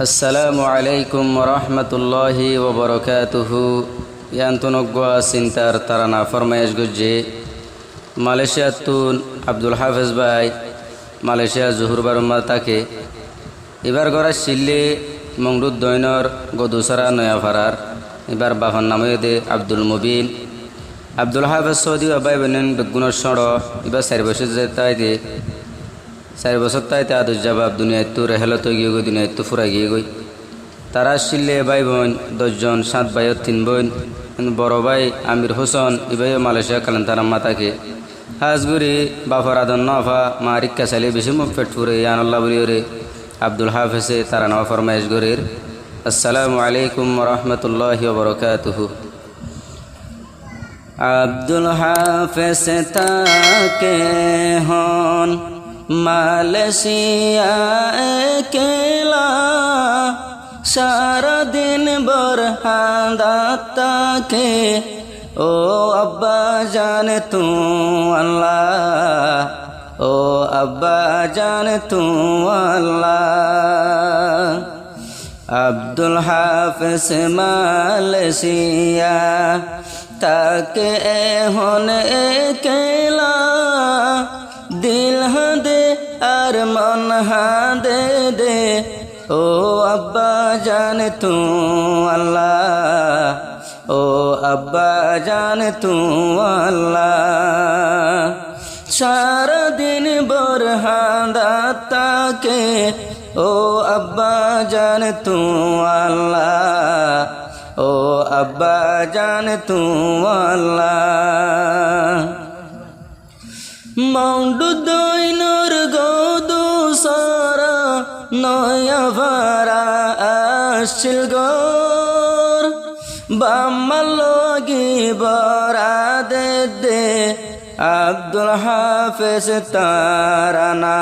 আসসালামু আলাইকুম রহমতুল্লাহি ওবরকাতুহু। ইয়ান্তনগ্বা চিন্তার তারানা ফরমায়েশ গুজ্জে মালয়েশিয়া তুন আব্দুল হাফেজ ভাই মালয়েশিয়া জুহুর বারুম্মা তাকে এবার গড়া শিল্লে মংরুদ দৈনর গদুসারা নয়াফারার এবার বাফার নামে দে আব্দুল মুবিন আব্দুল হাফেজ সৌদি আবাই বেনেন বেগুনের সড় এবার 4 বছর তাই দে 4 বছর তাইতে আদুর জবাব দুনিয়ায় তো রেহেলত গিয়ে গই দুনিয়ায় তো ফুরা গিয়ে গই তারা শিল্লে ভাই বোন 10 জন 7 ভাই 3 বোন বড় ভাই আমির হোসেন ইবাই মালয়েশিয়া কালেন তারা মাতাকে হাজগুড়ি বাফর আদন নফা মা রিক্কা সালে বেশি মুখ পেট ফুরে ইয়ানুল্লাহ বলিওরে আব্দুল হাফেজে তারা নওয়া ফরমাইশ গরির। আসসালামু আলাইকুম রহমতুল্লাহি ওবরকাতুহু। আব্দুল হাফেজ তাকে হন মালয়েশিয়া একলা সারা দিন বর হাদাতাকে ও আব্বা জানে তু আল্লাহ ও আব্বা জানে তু আল্লাহ। আব্দুল হাফেজ মালয়েশিয়া তাকে হন একলা দিল হাদে আর মন হাদে দে ও আব্বা জানে তু আল্লাহ ও আব্বা জানে তু আল্লাহ। সারা দিন বর হাদাতাকে ও আব্বা জানে তু আল্লাহ ও আব্বা জানে তু আল্লাহ। মৌডু দৈনর গদু সারা নয়া ভারা আসছিল গর বাম্মাল লগি বরা দে দে আব্দুল হাফেজ তারানা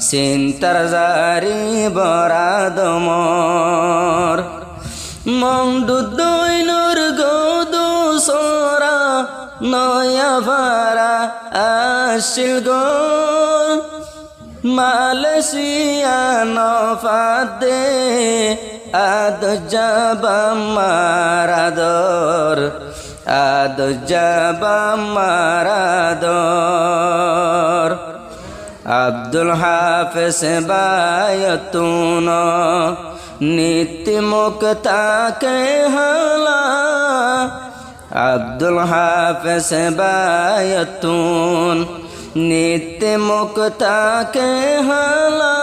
চিন্তার জারি বরা দমর মৌডু দৈনর গদু সরা নয়া ভারা আসছিল গর মালয়েশিয়া নফাদে আদ জাবামারাদর আদ জাবামারাদর। আব্দুল হাফেজ বায়তুন নীতি মুক্তাকে হালা আব্দুল হাফেজ বায়তুন নীতি মুক্তাকে হালা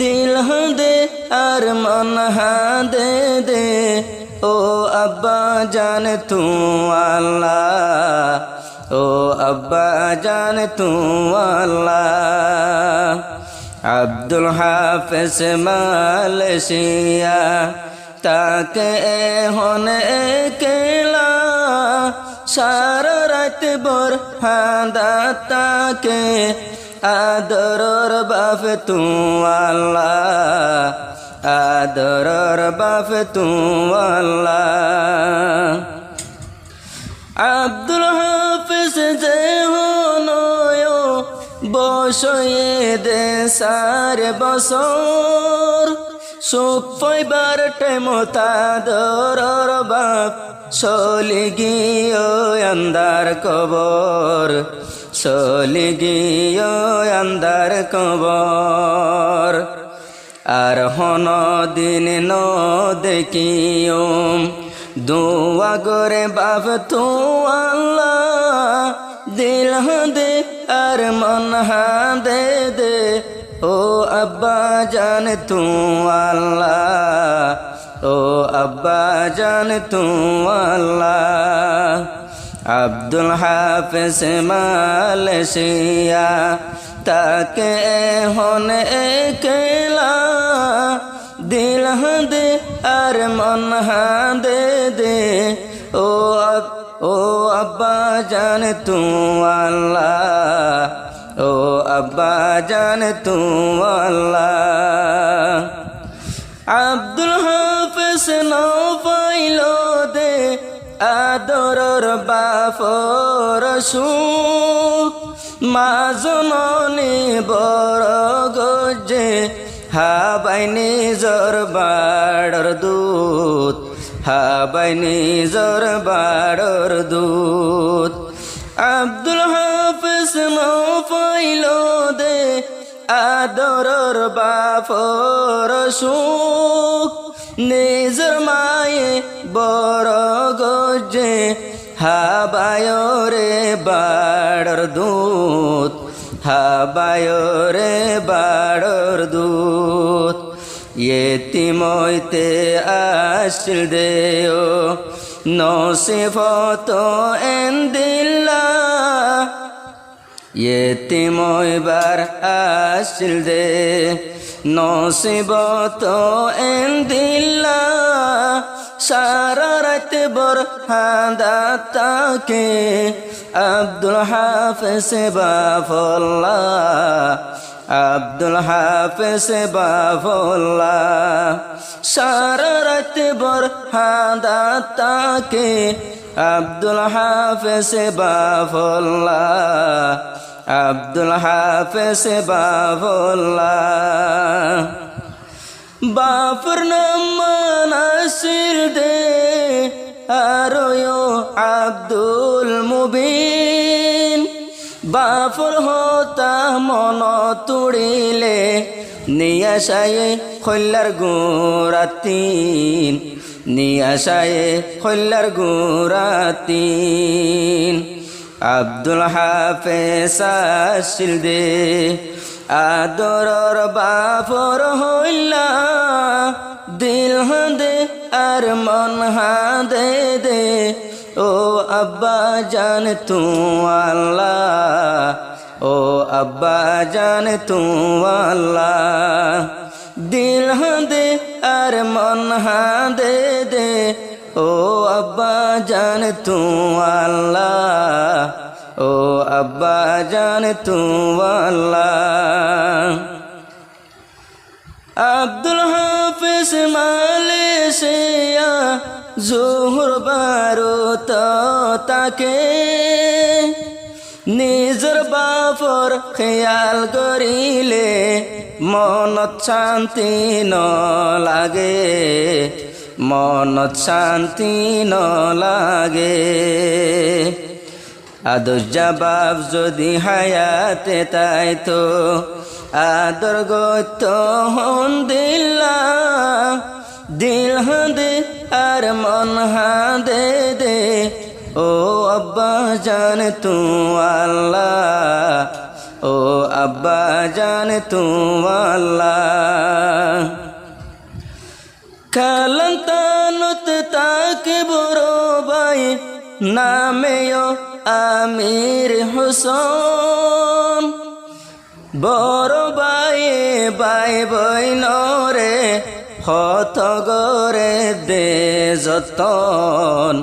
দিল হাদে আর মন হাদে দে ও আব্বা জানে তু আল্লাহ ও আব্বা জানে তু আল্লাহ। আব্দুল হাফেজ মালয়েশিয়া তাকে হন একলা সারা রাত বর হাদাতাকে আদরর বাপ তু আল্লাহ আদরর বাপ তু আল্লাহ। আব্দুল হাফেজ যে হনয় বসয়ে দে 4 বছর সুখ পাইবার টাইমতা দরর বাপ চলি গিয়ে আন্দার কবর চলি গিয়ে আন্দার কবর আর হন দিন ন দেখিও দোয়া করে বাপ তু আল্লাহ দিল হাদে আর মন হাদে দে ও আব্বা জানে তু আল্লাহ ও আব্বা জানে তু আল্লাহ। আব্দুল হাফেজ মালয়েশিয়া তাকে হন একলা দিল হাদে আর মন হাদে দে ও আব্বা জানে তু আল্লাহ ও আব্বা জানে তু আল্লাহ। আব্দুল হাফেজ নফাইল দে আদরর বাফর সুখ মা জননী বড় গজে হাবাই নিজর বাড়র দূত হাবাই নিজর বাড়র দূত আব্দুল হাফিজ নফাইল দে আদরর বাফর সুখ নিজর মায়ে বড় গজে হাবায়রে বাড়র দূত হাবায়রে বাড়র দূত ইয়েতিমইতে আসিল দেও নসিফত এন্দিল্লা ইয়েতিমইবার আসিল দে নসিবত এন্দিল্লা সারা রাত বর হাদাতাকে আব্দুল হাফিজ বাফুল্লাহ আব্দুল হাফিজ বাফুল্লাহ সারা রাত বর হাদাতাকে আব্দুল হাফিজ বাফুল্লাহ আব্দুল হাফিজ বাফুল্লাহ বাফর নাম নাসির দে আরো আব্দুল মুবিন বাফর হতা মন তুড়িলে নিয়াশায়ে খল্লার গুরাতিন নিয়াশায়ে খল্লার গুরাতিন আব্দুল হাফিজ আসিল দে আদরর বাফর হইলা দিল হাদে আর মন হাদে দে ও আব্বা জান তু আল্লাহ ও আব্বা জান তু আল্লাহ দিল হাদে আর মন হাদে দে ও আব্বা জান তু আল্লাহ ও আব্বা জান তু আল্লাহ আব্দুল হাফিজ মালয়েশিয়া জোহর বারুত তাকে নিজর বাফর খেয়াল করিলে মনত শান্তি ন লাগে মনত শান্তি ন লাগে আদর জবাব যদি হায়াতে তাই তো আদর গত হন দিল্লা দিল হাদে আর মন হাদে দে ও আব্বা জান তু আল্লাহ ও আব্বা জান তু আল্লাহ কালন্তানুত তাকে বড় ভাই নামেও আমির হুসন বড় ভাই ভাই বইনরে হত গরে দে যতন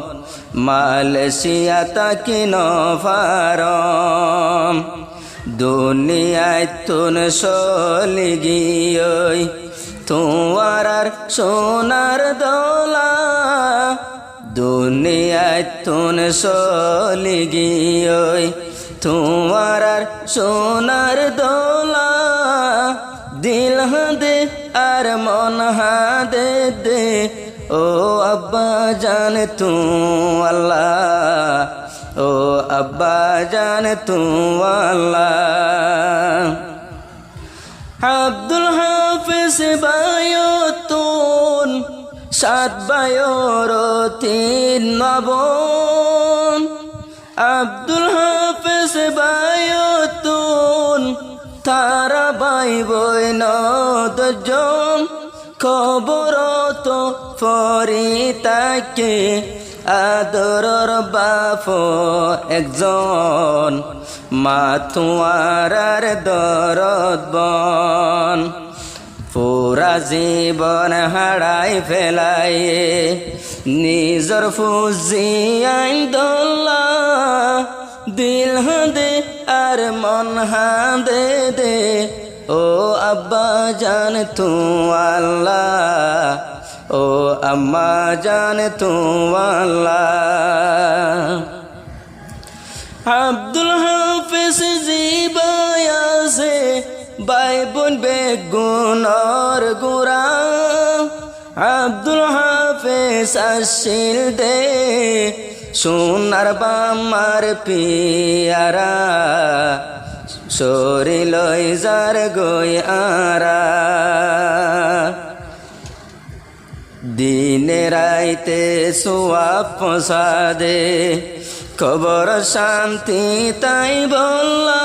মালয়েশিয়া তাকি নফারম দুনিয়ায় তুন চলি গিয়ে তোমার সোনার দোলা দুনিয়ায় তুন চলি গিয়ে তোমার সোনার দোলা দিল হাদে আর মন হাদে দে ও আব্বা জান তু আল্লাহ ও আব্বা জান তু আল্লাহ আব্দুল হাফিজ বায়তুন সাত বায়র তিন নবন আব্দুল হাফিজ বায়তুন তারা বাই বইন দজন খবর তো ফরি তাকে আদরর বাপ একজন মা তোমার দরদ বন পুরা জীবন হারাই ফেলাই নিজর ফুজি আইন দোল্লা দিল হাদে আর মন হাদে দে ও আব্বা জান তু আল্লাহ ও আম্মা জান তু আল্লাহ আব্দুল হাফিজ জীবায়াসে বাই বোন বেগুনর গুড়া আব্দুল হাফেজ আসিল দে সোনার বামার পিয়ারা সরি লই যার গই আরা দিনে রাইতে সোয়াব পসাদে খবর শান্তি তাই বললা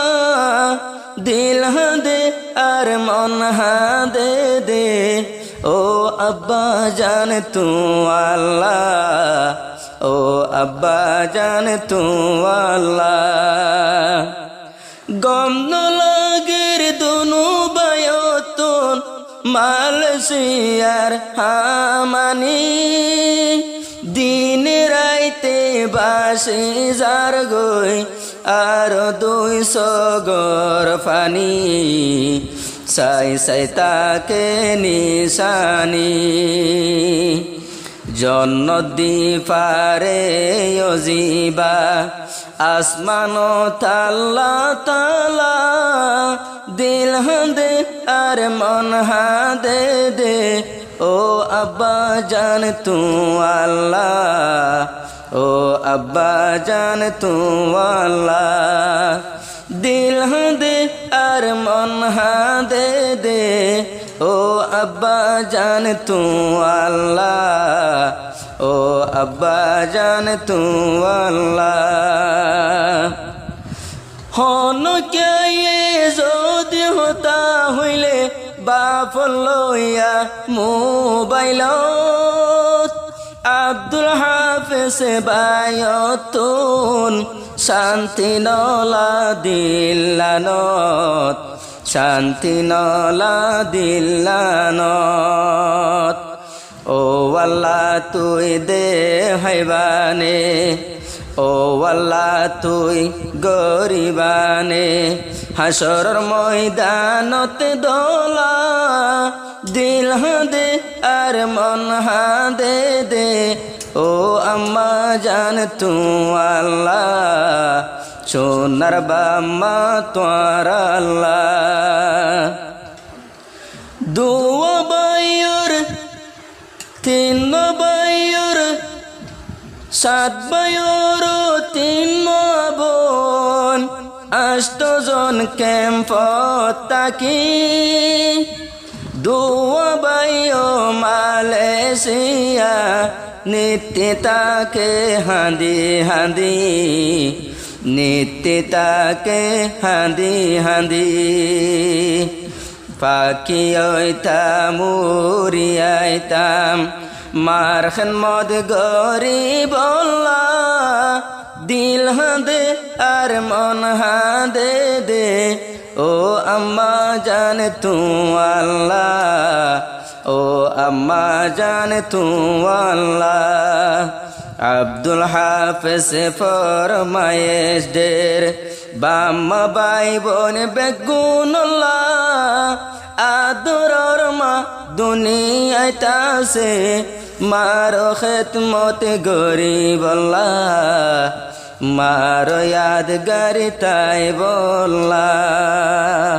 দিল হাদে আর মন হাদে দে ও আব্বা জান তু আল্লাহ ও আব্বা জান তু আল্লাহ গম লগের দুনু বায়তন মালয়েশিয়ার হামানি দিন রাইতে বাসে যার গই আর 200 গর ফানি সাই সাই তাকে নিশানি জন্নদি পারে অজিবা আসমান তাল্লা তালা দিল হাদে আর মন হাদে দে ও আব্বা জান তু আল্লাহ ও আব্বা জান তু আল্লাহ দিল হাদে আর মন হাদে দে ও আব্বা জান তু আল্লাহ ও আব্বা জান তু আল্লাহ হন কে যদি হতা হইলে বাপ লইয়া মোবাইল আব্দুল হাফেজ বায়তুন শান্তি নলা দিল্লানত শান্তি নলা দিল্লানত ও আল্লাহ তুই দে হাইবানে ও আল্লাহ তুই গরিবানে হাসরের ময়দানতে দোলা দিল হাদে আর মন হাদে দে ও আম্মা জান তু আল্লাহ সোনার বাম্মা তোর আল্লাহ দুয়া বাইর তিন বাইর 7 বাইর 3 বোন 8 জন ক্যাম্প তাকি দুয়া বাইও মালয়েশিয়া নিত্যে তাকে হাঁদি হাঁদি নিত্যে তাকে হাঁদি হাঁদি পাখি ওইতাম উড়ি আইতাম মার খেদমত গরি বল্লা দিল হাদে আর মন হাদে দে ও আম্মা জান তু আল্লাহ ও আম্মা জান তু আল্লাহ আব্দুল হাফেজ ফরমায়েশ দের বাম্মা বাই বোন বেগুনুল্লাহ আদরর মা দুনিয়ায় তাসে মারো খেদমত গরিবল্লাহ মারো ইয়াদগারি তাই বল্লাহ।